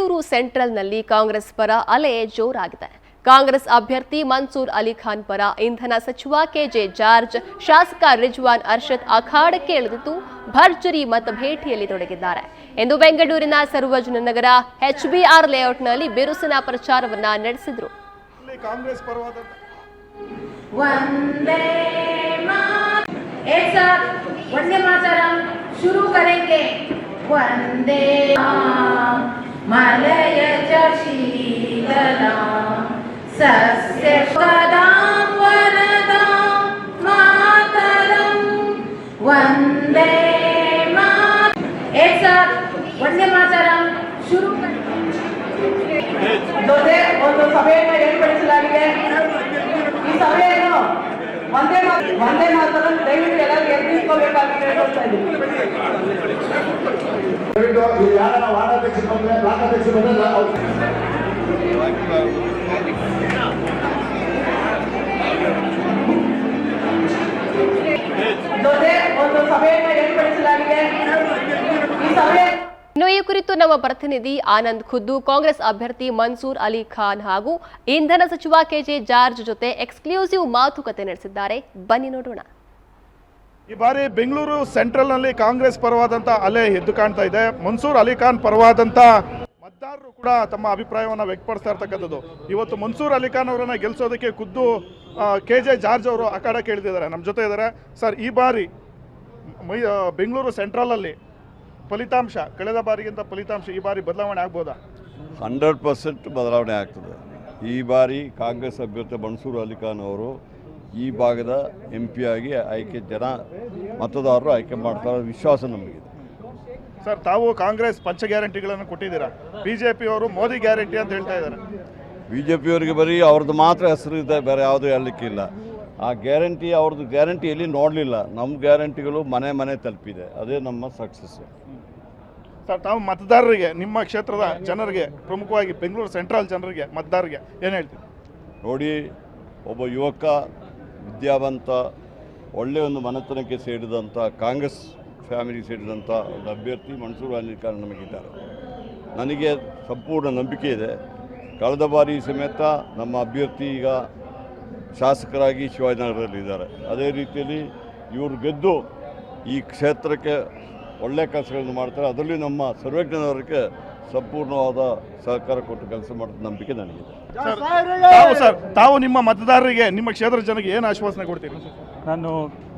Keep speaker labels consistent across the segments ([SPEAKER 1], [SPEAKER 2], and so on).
[SPEAKER 1] ಬೆಂಗಳೂರು ಸೆಂಟ್ರಲ್ನಲ್ಲಿ ಕಾಂಗ್ರೆಸ್ ಪರ ಅಲೆ ಜೋರಾಗಿದೆ. ಕಾಂಗ್ರೆಸ್ ಅಭ್ಯರ್ಥಿ ಮನ್ಸೂರ್ ಅಲಿ ಖಾನ್ ಪರ ಇಂಧನ ಸಚಿವ ಕೆಜೆ ಜಾರ್ಜ್, ಶಾಸಕ ರಿಜ್ವಾನ್ ಅರ್ಷದ್ ಅಖಾಡಕ್ಕೆ ಇಳಿದಿದ್ದು ಭರ್ಜರಿ ಮತಭೇಟಿಯಲ್ಲಿ ತೊಡಗಿದ್ದಾರೆ. ಇಂದು ಬೆಂಗಳೂರಿನ ಸರ್ವಜನನಗರ HBR ಲೇಔಟ್ನಲ್ಲಿ ಬಿರುಸಿನ ಪ್ರಚಾರವನ್ನ ನಡೆಸಿದರು.
[SPEAKER 2] ಕಾಂಗ್ರೆಸ್ ಪರವಾದ
[SPEAKER 3] वंदे मातरम शुरू करेंगे. वंदे मलयज शीतलां सस्यपदां वरदां मातरं वंदे एक साथ वंदे मातरम शुरू ಒಂದು ಸಭೆಯನ್ನು ಏರ್ಪಡಿಸಲಾಗಿದೆ. ಈ ಸಭೆಯನ್ನು ಒಂದೇ ಮಾತನ್ನು ದಯವಿಟ್ಟು ಎಲ್ಲರೂ ಎದುರಿಸಬೇಕಾಗಿದೆ ಹೇಳ್ತಾ ಇದ್ದೀವಿ. ಒಂದು ಸಭೆಯನ್ನು ಏರ್ಪಡಿಸಲಾಗಿದೆ. ಈ ಸಭೆ
[SPEAKER 1] ಇನ್ನು ಈ ಕುರಿತು ನಮ್ಮ ಪ್ರತಿನಿಧಿ ಆನಂದ್ ಖುದ್ದು ಕಾಂಗ್ರೆಸ್ ಅಭ್ಯರ್ಥಿ ಮನ್ಸೂರ್ ಅಲಿ ಖಾನ್ ಹಾಗೂ ಇಂಧನ ಸಚಿವ ಕೆಜೆ ಜಾರ್ಜ್ ಜೊತೆ ಎಕ್ಸ್ಕ್ಲೂಸಿವ್ ಮಾತುಕತೆ ನಡೆಸಿದ್ದಾರೆ. ಬನ್ನಿ ನೋಡೋಣ.
[SPEAKER 2] ಈ ಬಾರಿ ಬೆಂಗಳೂರು ಸೆಂಟ್ರಲ್ನಲ್ಲಿ ಕಾಂಗ್ರೆಸ್ ಪರವಾದಂಥ ಅಲೆ ಎದ್ದು ಕಾಣ್ತಾ ಇದೆ. ಮನ್ಸೂರ್ ಅಲಿ ಖಾನ್ ಪರವಾದಂಥ ಮತದಾರರು ಕೂಡ ತಮ್ಮ ಅಭಿಪ್ರಾಯವನ್ನು ವ್ಯಕ್ತಪಡಿಸ್ತಾ ಇರ್ತಕ್ಕಂಥದ್ದು. ಇವತ್ತು ಮನ್ಸೂರ್ ಅಲಿ ಖಾನ್ ಅವರನ್ನು ಗೆಲ್ಲಿಸೋದಕ್ಕೆ ಖುದ್ದು ಕೆಜೆ ಜಾರ್ಜ್ ಅವರು ಅಖಾಡಕ್ಕೆ ಇಳಿದಿದ್ದಾರೆ. ನಮ್ಮ ಜೊತೆ ಇದ್ದಾರೆ. ಸರ್, ಈ ಬಾರಿ ಬೆಂಗಳೂರು ಸೆಂಟ್ರಲಲ್ಲಿ ಫಲಿತಾಂಶ ಕಳೆದ ಬಾರಿಗಿಂತ ಫಲಿತಾಂಶ ಈ ಬಾರಿ ಬದಲಾವಣೆ ಆಗ್ಬೋದಾ?
[SPEAKER 4] 100% ಬದಲಾವಣೆ ಆಗ್ತದೆ. ಈ ಬಾರಿ ಕಾಂಗ್ರೆಸ್ ಅಭ್ಯರ್ಥಿ ಮನ್ಸೂರ್ ಅಲಿ ಖಾನ್ ಅವರು ಈ ಭಾಗದ MP ಆಗಿ ಮತದಾರರು ಆಯ್ಕೆ ಮಾಡ್ತಾರೆ ವಿಶ್ವಾಸ ನಮಗಿದೆ.
[SPEAKER 2] ಸರ್, ತಾವು ಕಾಂಗ್ರೆಸ್ ಪಂಚ ಗ್ಯಾರಂಟಿಗಳನ್ನು ಕೊಟ್ಟಿದ್ದೀರಾ. BJP ಅವರು ಮೋದಿ ಗ್ಯಾರಂಟಿ ಅಂತ ಹೇಳ್ತಾ ಇದ್ದಾರೆ.
[SPEAKER 4] BJP ಅವರಿಗೆ ಬರೀ ಅವ್ರದ್ದು ಮಾತ್ರ ಹೆಸರು ಇದೆ, ಬೇರೆ ಯಾವುದೂ ಹೇಳಲಿಕ್ಕಿಲ್ಲ. ಆ ಗ್ಯಾರಂಟಿ ಅವ್ರದ್ದು ಗ್ಯಾರಂಟಿ ಎಲ್ಲಿ ನೋಡಲಿಲ್ಲ. ನಮ್ಮ ಗ್ಯಾರಂಟಿಗಳು ಮನೆ ಮನೆ ತಲುಪಿದೆ. ಅದೇ ನಮ್ಮ ಸಕ್ಸಸ್ಸು.
[SPEAKER 2] ಸರ್, ತಾವು ಮತದಾರರಿಗೆ, ನಿಮ್ಮ ಕ್ಷೇತ್ರದ ಜನರಿಗೆ, ಪ್ರಮುಖವಾಗಿ ಬೆಂಗಳೂರು ಸೆಂಟ್ರಲ್ ಜನರಿಗೆ, ಮತದಾರರಿಗೆ ಏನು ಹೇಳ್ತೀವಿ?
[SPEAKER 4] ನೋಡಿ, ಒಬ್ಬ ಯುವಕ, ವಿದ್ಯಾವಂತ, ಒಳ್ಳೆಯ ಒಂದು ಮನೆತನಕ್ಕೆ ಸೇರಿದಂಥ ಕಾಂಗ್ರೆಸ್ ಫ್ಯಾಮಿಲಿ ಸೇರಿದಂಥ ಒಂದು ಅಭ್ಯರ್ಥಿ ಮನ್ಸೂರ್ ಅಲಿ ಖಾನ್ ನಮಗಿದ್ದಾರೆ. ನನಗೆ ಸಂಪೂರ್ಣ ನಂಬಿಕೆ ಇದೆ. ಕಳೆದ ಬಾರಿ ಸಮೇತ ನಮ್ಮ ಅಭ್ಯರ್ಥಿ ಈಗ ಶಾಸಕರಾಗಿ ಶಿವಾಜಿನಗರದಲ್ಲಿದ್ದಾರೆ. ಅದೇ ರೀತಿಯಲ್ಲಿ ಇವರು ಗೆದ್ದು ಈ ಕ್ಷೇತ್ರಕ್ಕೆ ಒಳ್ಳೆಯ ಕೆಲಸಗಳನ್ನು ಮಾಡ್ತಾರೆ. ಅದರಲ್ಲಿ ನಮ್ಮ ಸರ್ವಜ್ಞನವರಿಗೆ ಸಂಪೂರ್ಣವಾದ ಸಹಕಾರ ಕೊಟ್ಟು ಕೆಲಸ ಮಾಡಿದ ನಂಬಿಕೆ ನನಗಿದೆ.
[SPEAKER 2] ತಾವು ನಿಮ್ಮ ಮತದಾರರಿಗೆ, ನಿಮ್ಮ ಕ್ಷೇತ್ರದ ಜನರಿಗೆ ಏನು ಆಶ್ವಾಸನೆ ಕೊಡ್ತೀರಿ?
[SPEAKER 5] ನಾನು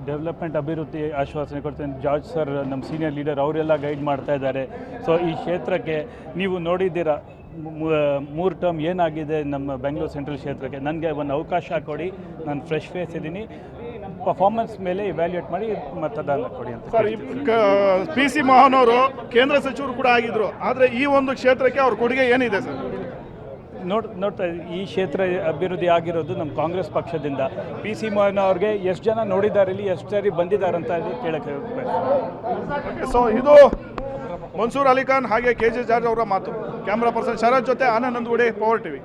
[SPEAKER 5] ಡೆವಲಪ್ಮೆಂಟ್ ಅಭಿವೃದ್ಧಿ ಆಶ್ವಾಸನೆ ಕೊಡ್ತೇನೆ. ಜಾರ್ಜ್ ಸರ್ ನಮ್ಮ ಸೀನಿಯರ್ ಲೀಡರ್, ಅವರೆಲ್ಲ ಗೈಡ್ ಮಾಡ್ತಾ ಇದ್ದಾರೆ. ಸೊ ಈ ಕ್ಷೇತ್ರಕ್ಕೆ ನೀವು ನೋಡಿದ್ದೀರಾ 3 ಟರ್ಮ್ ಏನಾಗಿದೆ ನಮ್ಮ ಬೆಂಗಳೂರು ಸೆಂಟ್ರಲ್ ಕ್ಷೇತ್ರಕ್ಕೆ. ನನಗೆ ಒಂದು ಅವಕಾಶ ಕೊಡಿ, ನಾನು ಫ್ರೆಶ್ ಫೇಸ್ ಇದ್ದೀನಿ, ಪರ್ಫಾರ್ಮೆನ್ಸ್ ಮೇಲೆ ಇವ್ಯಾಲ್ಯೂಯೇಟ್ ಮಾಡಿ ಮತದಾನ ಕೊಡಿ ಅಂತ.
[SPEAKER 2] ಸರ್, PC ಮೋಹನ್ ಅವರು ಕೇಂದ್ರ ಸಚಿವರು ಕೂಡ ಆಗಿದ್ರು, ಆದರೆ ಈ ಒಂದು ಕ್ಷೇತ್ರಕ್ಕೆ ಅವ್ರ ಕೊಡುಗೆ ಏನಿದೆ ಸರ್?
[SPEAKER 5] ನೋಡ್ತಾ ಈ ಕ್ಷೇತ್ರ ಅಭಿವೃದ್ಧಿ ಆಗಿರೋದು ನಮ್ಮ ಕಾಂಗ್ರೆಸ್ ಪಕ್ಷದಿಂದ. PC ಮೋಹನ್ ಅವ್ರಿಗೆ ಎಷ್ಟು ಜನ ನೋಡಿದ್ದಾರೆ, ಇಲ್ಲಿ ಎಷ್ಟು ಸಾರಿ ಬಂದಿದ್ದಾರೆ ಅಂತ ಕೇಳಕ್ಕೆ.
[SPEAKER 2] ಸೊ ಇದು ಮನ್ಸೂರ್ ಅಲಿ ಖಾನ್ ಹಾಗೆ ಕೆಜೆ ಜಾರ್ಜ್ ಅವರ ಮಾತು. ಕ್ಯಾಮ್ರಾ ಪರ್ಸನ್ ಶರತ್ ಜೊತೆ ಆನಂದ್ ನಂದಗುಡಿ, ಪವರ್ TV.